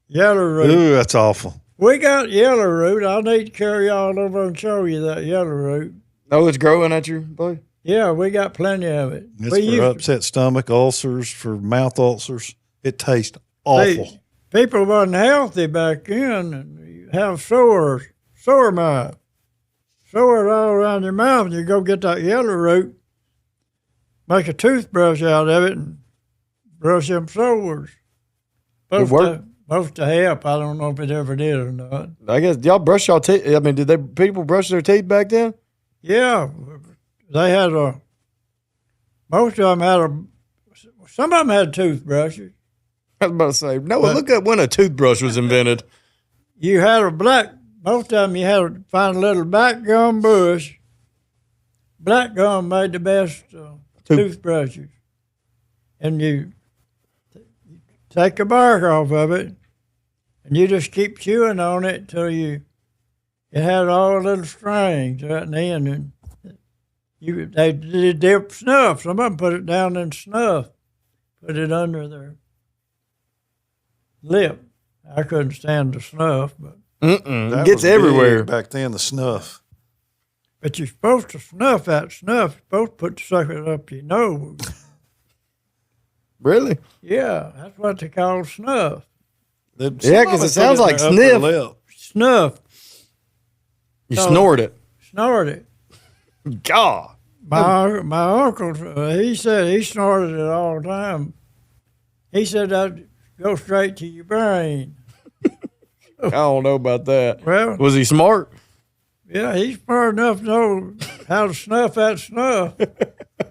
yellow root. Ooh, that's awful. We got yellow root. I'll need to carry y'all over and show you that yellow root. Oh, it's growing at your place? Yeah, we got plenty of it. It's We for used- upset stomach, ulcers, for mouth ulcers. It tastes awful. People wasn't healthy back then, and you have sore mouth, sores all around your mouth. And you go get that yellow root, make a toothbrush out of it, and brush them sores. Supposed to help. I don't know if it ever did or not. I guess y'all brush y'all teeth. I mean, did people brush their teeth back then? Yeah, they had most of them had some of them had toothbrushes. I was about to say, Noah, look up when a toothbrush was invented. You had most of them you had to find a little black gum bush. Black gum made the best toothbrushes. And you take the bark off of it, and you just keep chewing on it till it had all the little strings at the end. And they dip snuff. Some of them put it down in snuff, put it under their lip. I couldn't stand the snuff, but That Gets was big everywhere. back then, the snuff. you're supposed to snuff that snuff. You're supposed to put the sucker up your nose. Really? Yeah, that's what they call snuff. Yeah, 'cause it sounds like sniff. Snuff. You No. snort it. Snort it. God. My uncle, he said he snorted it all the time. He said that go straight to your brain. I don't know about that. Well, Was he smart? yeah, he's smart enough to know how to snuff that snuff.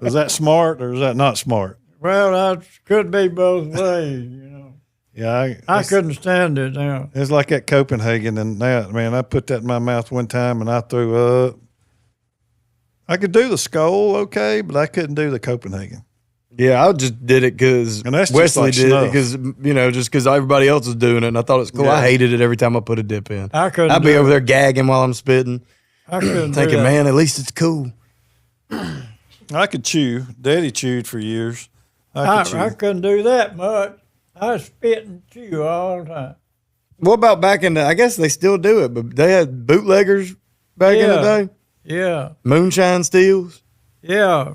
Is that smart or is that not smart? Well, that could be both ways, you know. Yeah, I couldn't stand it now. It's like that Copenhagen, and now, man, I put that in my mouth one time and I threw up. I could do the skull okay, but I couldn't do the Copenhagen. Yeah, I just did it because And that's just Wesley like did it snuff. because, just because everybody else was doing it. And I thought it was cool. Yeah. I hated it every time I put a dip in. I couldn't. I'd be do over it. there gagging while I'm spitting, I couldn't. do thinking, that. man, at least it's cool. I could chew. Daddy chewed for years. I could chew. I couldn't do that much. I spit and chew all the time. What about back in the, I guess they still do it, but they had bootleggers back in the Yeah. day? Yeah, Moonshine steals? yeah.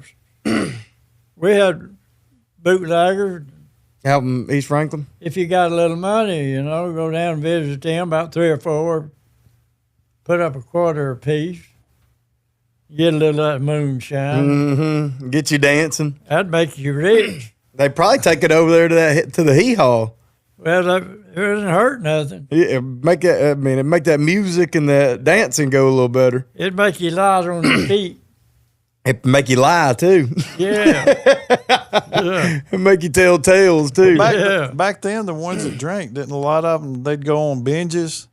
We had bootleggers. Out in East Franklin? If you got a little money, you know, go down and visit them, about 3 or 4, put up a quarter apiece, get a little of that moonshine. Mm-hmm. Get you dancing. That'd make you rich. They probably take it over there to the hee-haw. Well, it doesn't hurt nothing. Yeah, it make that music and that dancing go a little better. It'd make you light on your feet. It make you lie too. Yeah. Yeah. It make you tell tales too. Yeah. Back then, the ones that drank, didn't a lot of them, they'd go on binges.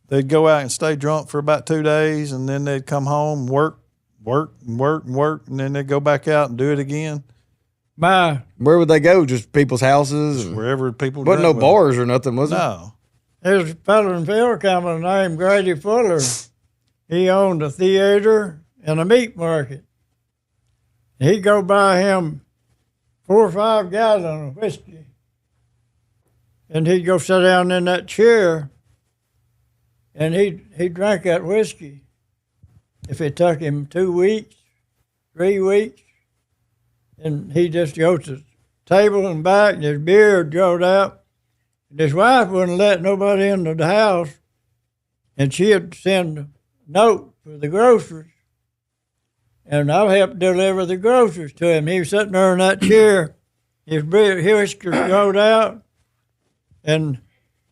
They'd go out and stay drunk for about 2 days, and then they'd come home, work, and then they'd go back out and do it again. Where Where would they go? Just people's houses? Wherever people Wasn't no drink with bars or nothing, was them. it? No. there's a fellow in Philcamel named Grady Fuller. He owned a theater and a meat market. He'd go buy him 4 or 5 gallons of whiskey, and he'd go sit down in that chair, and he'd drink that whiskey. If it took him 2 weeks, 3 weeks, and he'd just go to the table and back, and his beard growed out. And his wife wouldn't let nobody into the house, and she'd send a note for the groceries. And I helped deliver the groceries to him. He was sitting there in that chair, his whiskers growed out, and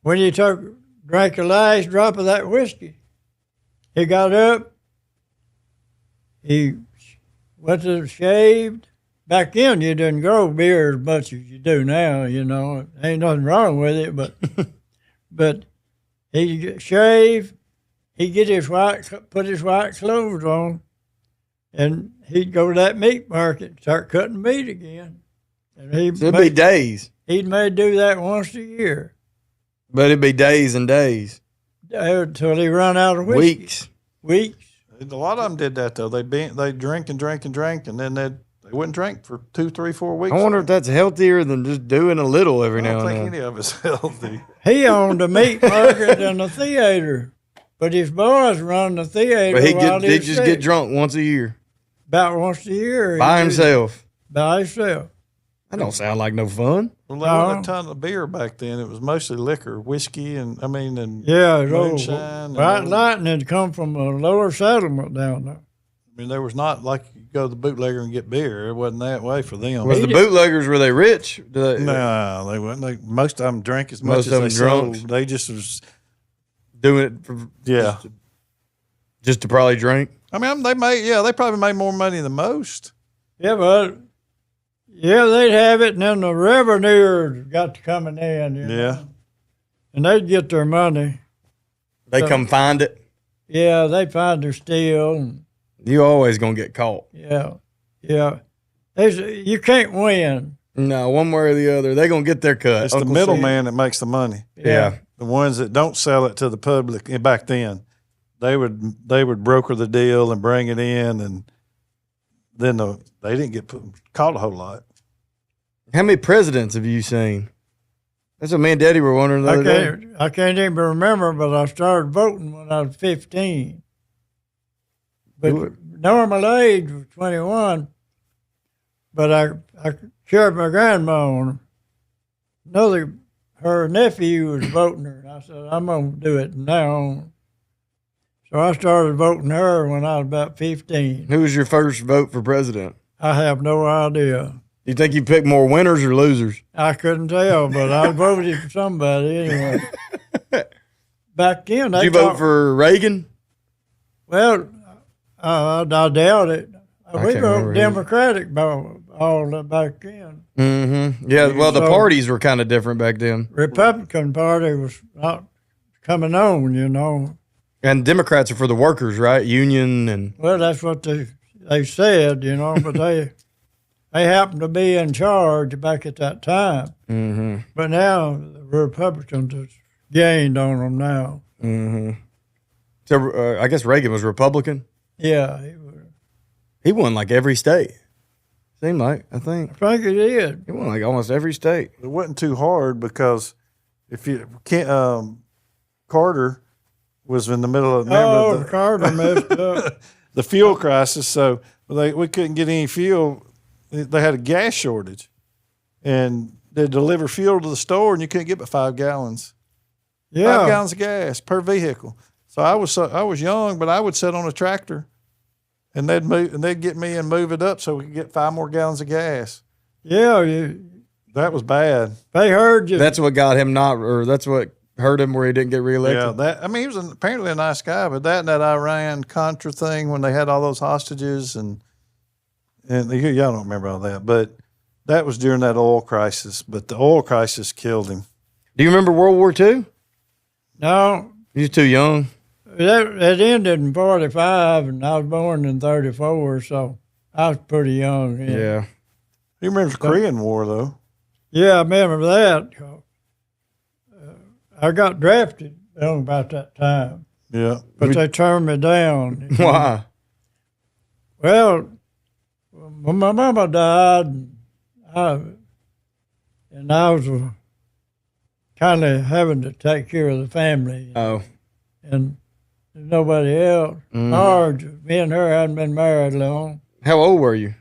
when he drank the last drop of that whiskey, he got up, he went to shaved. Back then, you didn't grow beard as much as you do now, you know. Ain't nothing wrong with it, but he shaved, he'd put his white clothes on, and he'd go to that meat market and start cutting meat again. And It'd be days. He may do that once a year. But it'd be days and days. Until he run out of whiskey. Weeks. A lot of them did that though. They drink and drink and drink, and then they wouldn't drink for 2, 3, 4 weeks. I wonder if that's healthier than just doing a little every now and then. I don't think any of it's healthy. He owned a meat market and a theater, but his boys run the theater. But he just get drunk once a year. About once a year. By himself. By himself. That don't sound like no fun. Well, there wasn't a ton of beer back then. It was mostly liquor, whiskey, and moonshine. White Lightning had come from a lower settlement down there. I mean, there was not like you go to the bootlegger and get beer. It wasn't that way for them. Was the bootleggers, were they rich? No, they wasn't. Most of them drank as much as they sold. They just was doing it for just to probably drink. I mean, they probably made more money than most. Yeah, but they'd have it, and then the revenuers got to coming in. You know? And they'd get their money. They come find it. Yeah, they find their steal. And, you always gonna get caught. Yeah. You can't win. No, one way or the other, they gonna get their cut. It's the middleman that makes the money. Yeah. The ones that don't sell it to the public back then, they would broker the deal and bring it in, and then they didn't get caught a whole lot. How many presidents have you seen? That's what me and Daddy were wondering the other day. I can't even remember, but I started voting when I was 15. But normal age was 21. But I shared my grandma on her. Her nephew was voting her, and I said, I'm going to do it from now on. So I started voting her when I was about 15. Who was your first vote for president? I have no idea. You think you picked more winners or losers? I couldn't tell, but I voted for somebody anyway. Back then, did you vote for Reagan? Well, I doubt it. We voted Democratic all back then. Mm-hmm. Yeah, well, the parties were kind of different back then. Republican Party was not coming on, you know. And Democrats are for the workers, right? Union and... Well, that's what they said, you know, but they happened to be in charge back at that time. Mm-hmm. But now the Republicans have gained on them now. Mm-hmm. So I guess Reagan was Republican? Yeah, he won like every state. Seemed like, I think. I think he did. He won like almost every state. It wasn't too hard because if you can't, Carter was in the middle of Carter messed up the fuel crisis. So we couldn't get any fuel. They had a gas shortage, and they deliver fuel to the store, and you couldn't get but 5 gallons. Yeah, 5 gallons of gas per vehicle. So I was young, but I would sit on a tractor, and they'd get me and move it up so we could get 5 more gallons of gas. Yeah, that was bad. They heard you. That's what got him that's what hurt him where he didn't get reelected. Yeah, he was apparently a nice guy, but that Iran Contra thing when they had all those hostages and y'all don't remember all that, but that was during that oil crisis. But the oil crisis killed him. Do you remember World War II? No, you was too young. It ended in 45, and I was born in 34, so I was pretty young. Yeah. He remembers the Korean War, though. Yeah, I remember that. I got drafted about that time. Yeah. But they turned me down. Why? Well, when my mama died, and I was kind of having to take care of the family. Oh. And there's nobody else. Marge, me and her hadn't been married long. How old were you?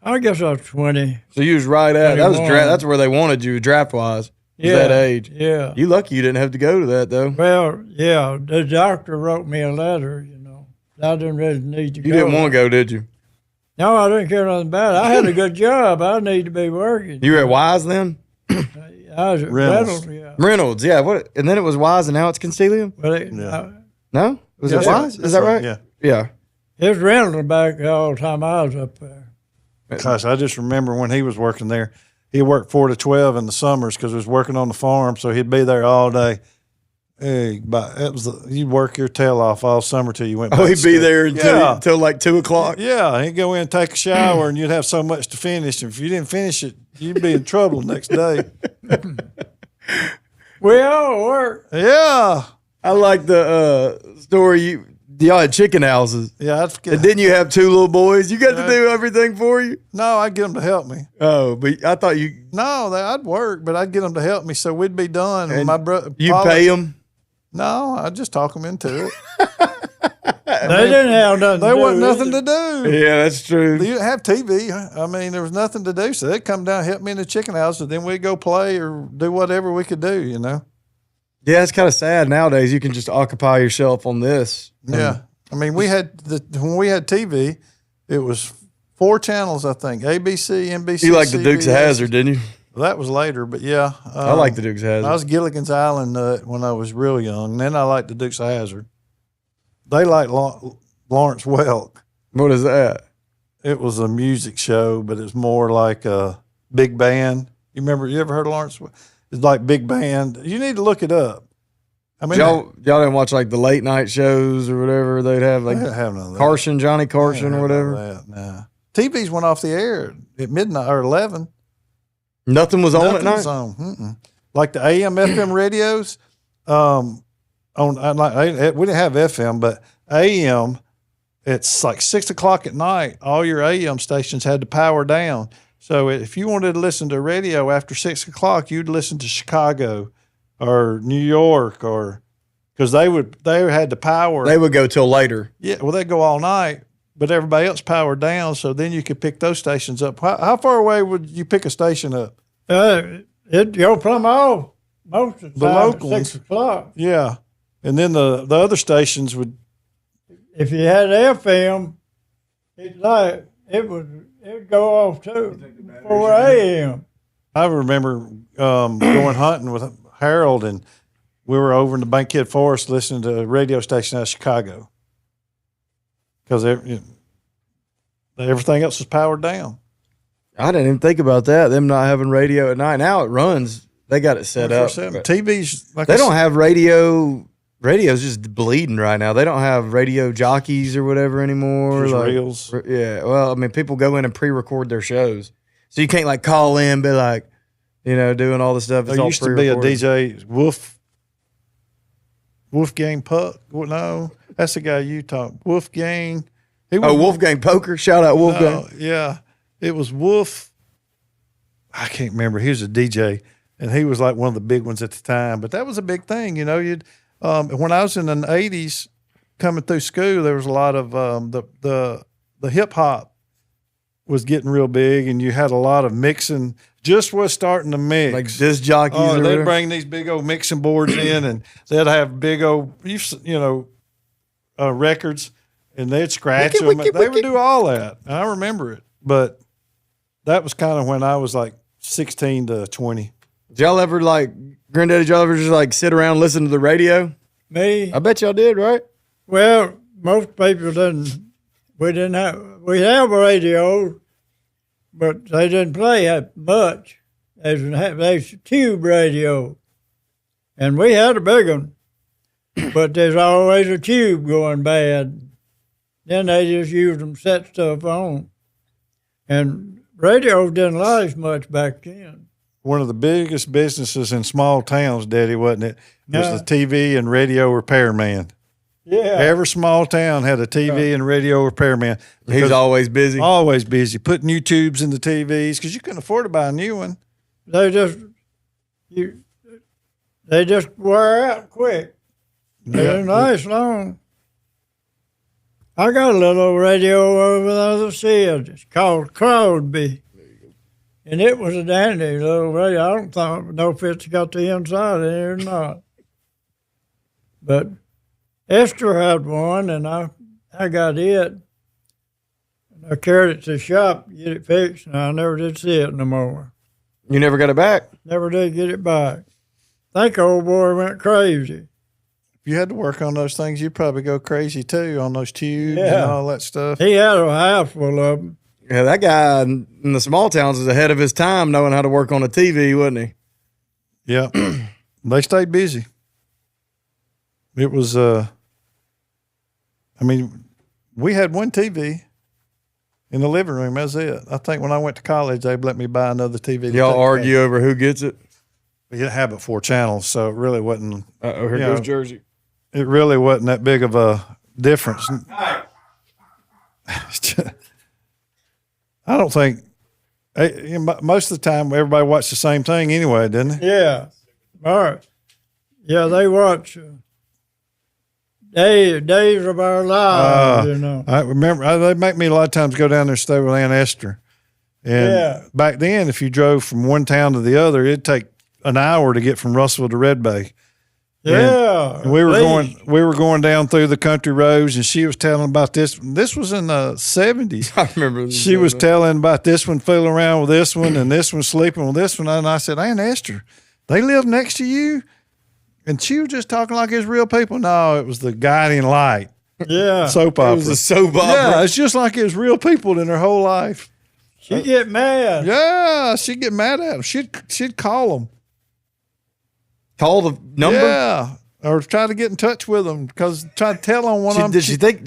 I guess I was 20. So you was right at 21. That's where they wanted you draft wise. That age. Yeah. You lucky you didn't have to go to that though. Well, yeah. The doctor wrote me a letter. You know, I didn't really need to go. You didn't want to go, did you? No, I didn't care nothing about it. I had a good job. I need to be working. You were at Wise then? I was at Reynolds. Reynolds, yeah. What? And then it was Wise, and now it's Concealium. Well, No, was it Wise? Is that right? Yeah. Yeah. It was Reynolds back all the time I was up there. Gosh, I just remember when he was working there. He worked 4 to 12 in the summers because he was working on the farm, so he'd be there all day. Hey, but you'd work your tail off all summer till you went back. Oh, he'd to be school. there Yeah. until like 2 o'clock. Yeah, he'd go in and take a shower, and you'd have so much to finish. And if you didn't finish it, you'd be in trouble the next day. We all work. Yeah. I like the story. Y'all had chicken houses. Yeah. And didn't you have 2 little boys? You got to do everything for you? No, I'd get them to help me. Oh, but I thought you. No, I'd work, but I'd get them to help me so we'd be done. And my brother, you pay them? No, I'd just talk them into it. They didn't have nothing. There to wasn't do, nothing to do. Yeah, that's true. You didn't have TV. I mean, there was nothing to do. So they'd come down, help me in the chicken house, and then we'd go play or do whatever we could do, you know? Yeah, it's kind of sad nowadays. You can just occupy yourself on this. Yeah. I mean, when we had TV, it was 4 channels, I think. ABC, NBC. You liked the Dukes of CBS. Hazzard, didn't you? Well, that was later, but yeah. I like the Dukes of Hazzard. I was Gilligan's Island nut when I was real young. And then I liked the Dukes of Hazzard. They liked Lawrence Welk. What is that? It was a music show, but it's more like a big band. You ever heard of Lawrence? It's like big band. You need to look it up. I mean, Y'all didn't watch like the late night shows or whatever they'd have, like they didn't have none of that. Carson, Johnny They Carson didn't or have none whatever. of that, nah. TVs went off the air at midnight or 11. Nothing was on at night. Nothing's on. Like the AM, FM radios. We didn't have FM, but AM. It's like 6 o'clock at night. All your AM stations had to power down. So if you wanted to listen to radio after 6 o'clock, you'd listen to Chicago or New York, or because they had the power. They would go till later. Yeah, well, they'd go all night, but everybody else powered down. So then you could pick those stations up. How far away would you pick a station up? It'd go plumb off most of the time local at ones. 6 o'clock. Yeah, and then the other stations would. If you had FM, it'd go off too 4 a.m. I remember going hunting with Harold, and we were over in the Bankhead Forest listening to a radio station out of Chicago because everything else was powered down. I didn't even think about that. Them not having radio at night. Now it runs. They got it set up. 24/7. TV's like They don't have radio. Radio's just bleeding right now. They don't have radio jockeys or whatever anymore. Just like, reels. Yeah. Well, I mean, people go in and pre-record their shows, so you can't like call in, be like, doing all the stuff. It's There all used to be a pre-recorded. DJ Wolfgang Puck. Well, no, that's the guy you talk. Wolfgang. Wolfgang Poker. Shout out Wolfgang. No, yeah, it was Wolf. I can't remember. He was a DJ, and he was like one of the big ones at the time. But that was a big thing, You'd when I was in the 80s, coming through school, there was a lot of the hip hop was getting real big, and you had a lot of mixing. Just was starting to mix, Like disc jockeys. Oh, or they'd whatever. bring these big old mixing boards in, and they'd have big old, records, and they'd scratch them. They would do all that. I remember it, but that was kind of when I was like 16 to 20. Did y'all ever Granddaddy? Did y'all ever just sit around and listen to the radio? Me, I bet y'all did, right? well, most people didn't. We have a radio, but they didn't play that much. There's a tube radio, and we had a big one, but there's always a tube going bad. Then they just used them to set stuff on, and radios didn't last much back then. One of the biggest businesses in small towns, Daddy, wasn't it? Was Yeah. the TV and radio repairman. Yeah, Every small town had a TV and radio repairman. He's because always busy. always busy putting new tubes in the TVs because you couldn't afford to buy a new one. they just wear out quick. They didn't last long. I got a little radio over the other side. It's called Crosby. And it was a dandy little radio. I don't know if it's got the inside in it or not. But Esther had one, and I got it. And I carried it to the shop to get it fixed, and I never did see it no more. You never got it back? Never did get it back. I think old boy went crazy. If you had to work on those things, you'd probably go crazy too on those tubes and Yeah. all that stuff. He had a house full of them. Yeah, that guy in the small towns is ahead of his time knowing how to work on a TV, wasn't he? Yeah. They stayed busy. It was, I mean, we had one TV in the living room. That's it. I think when I went to college, they let me buy another TV. Y'all argue over who gets it? We didn't have it 4 channels, so it really wasn't. Oh, here goes Jersey. It really wasn't that big of a difference. I don't think most of the time everybody watched the same thing anyway, didn't they? Yeah. All right. Yeah, they watch days of our lives, you know. I remember they make me a lot of times go down there and stay with Aunt Esther. And back then, if you drove from one town to the other, it'd take an hour to get from Russell to Red Bay. Yeah. And we were going down through the country roads, and she was telling about this. This was in the 70s. I remember. She was telling about this one fooling around with this one, and this one sleeping with this one. And I said, Aunt Esther, they live next to you? And she was just talking like it's real people. No, it was the guiding light. Yeah. Soap opera. It was a soap opera. Yeah, it's just like it was real people in her whole life. She'd get mad. Yeah, she'd get mad at them. She'd call them. Call the number? Yeah. Or try to get in touch with them because try to tell on one of them. Did she think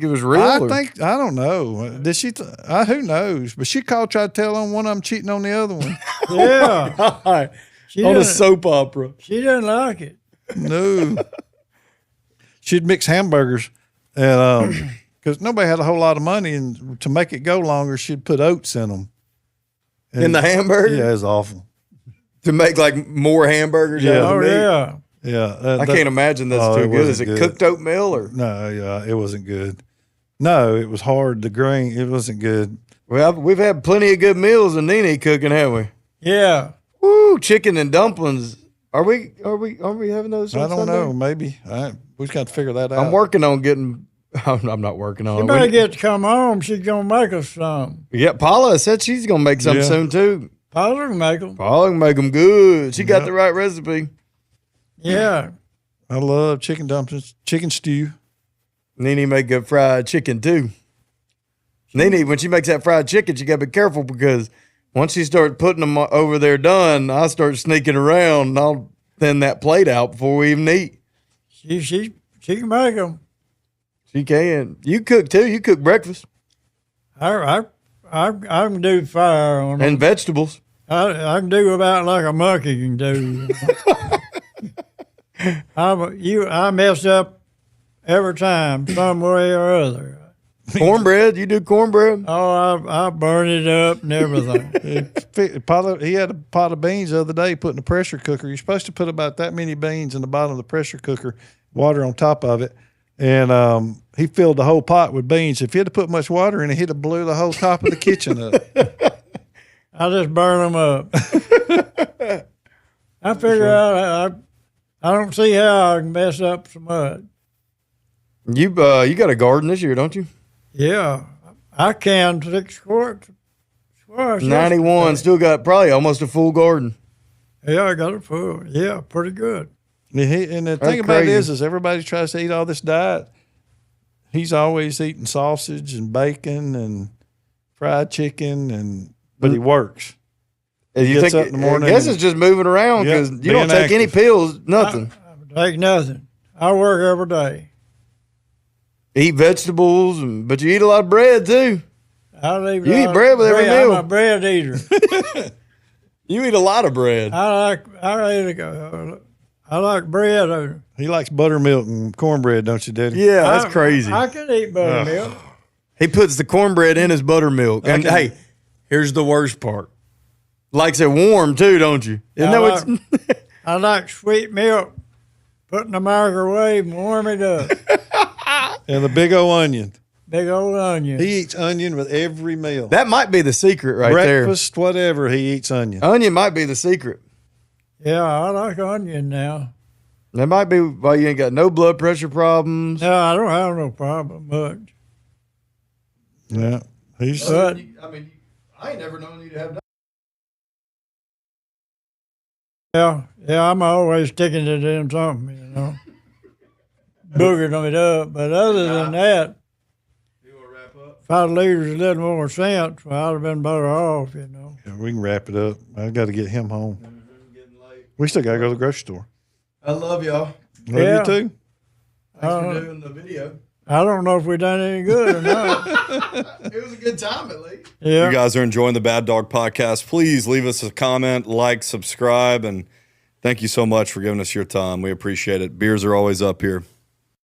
it was real? I don't know. Did she? Who knows? But she called, tried to tell on one of them cheating on the other one. Yeah. God. On a soap opera. She didn't like it. No. She'd mix hamburgers, and because nobody had a whole lot of money, and to make it go longer, she'd put oats in them. And, in the hamburger? Yeah, it's awful. To make like more hamburgers? Yeah. Out of the meat? Yeah. Yeah. I can't imagine that's too good. Is it cooked oatmeal or? No, yeah, it wasn't good. No, it was hard. The grain, it wasn't good. Well, we've had plenty of good meals in Nene cooking, haven't we? Yeah. Woo, chicken and dumplings. Are we having those? I don't Sunday? know. Maybe. We just got to figure that out. I'm working on getting. I'm not working on She it. better get to come home. She's going to make us some. Yeah, Paula said she's going to make some soon too. Paula can make them. Paula can make them good. She got the right recipe. Yeah. I love chicken dumplings, chicken stew. Nene make good fried chicken too. Nene, when she makes that fried chicken, she got to be careful because once she starts putting them over there done, I start sneaking around and I'll thin that plate out before we even eat. She can make them. She can. You cook too. You cook breakfast I can do fire on them. and vegetables. I can do about like a monkey can do. I mess up every time, some way or other. Cornbread. You do cornbread? Oh, I burn it up and everything. He had a pot of beans the other day put in the pressure cooker. You're supposed to put about that many beans in the bottom of the pressure cooker, water on top of it. And he filled the whole pot with beans. If he had to put much water in it, he'd have blew the whole top of the kitchen up. I just burn them up. I figure out I don't see how I can mess up so much. You got a garden this year, don't you? Yeah, I canned 6 quarts. Squash 91. yesterday. Still got probably almost a full garden. Yeah, I got it full. Yeah, pretty good. And the thing about it is everybody tries to eat all this diet. He's always eating sausage and bacon and fried chicken, but he works. You gets think up in the morning I guess and- it's just moving around because Yep, you don't being take any active. pills, nothing. I take nothing. I work every day. Eat vegetables, but you eat a lot of bread too. You eat bread with every meal. I'm a bread eater. You eat a lot of bread. I like bread. He likes buttermilk and cornbread, don't you, Daddy? Yeah, that's crazy. I can eat buttermilk. He puts the cornbread in his buttermilk. And hey, here's the worst part. Likes it warm too, don't you? Isn't that what's I like sweet milk. Put in the microwave and warm it up. And the big old onion. Big old onion. He eats onion with every meal. That might be the secret right Breakfast, whatever, he eats onion. there. Onion might be the secret. Yeah, I like onion now. That might be why you ain't got no blood pressure problems. No, I don't have no problem much. Yeah. He's But I mean, I ain't never known you to have. yeah, I'm always sticking to them something, you know. Boogering it up. But other than that, You want to wrap up? if I'd leaders a little more sense, well, I'd have been better off, you know. Yeah, we can wrap it up. I got to get him home. Getting late. We still got to go to the grocery store. I love y'all. Love Yeah. you too. Thanks for doing the video. I don't know if we done any good or not. It was a good time at least. Yeah. You guys are enjoying the Bad Dog Podcast. Please leave us a comment, like, subscribe, and thank you so much for giving us your time. We appreciate it. Beers are always up here.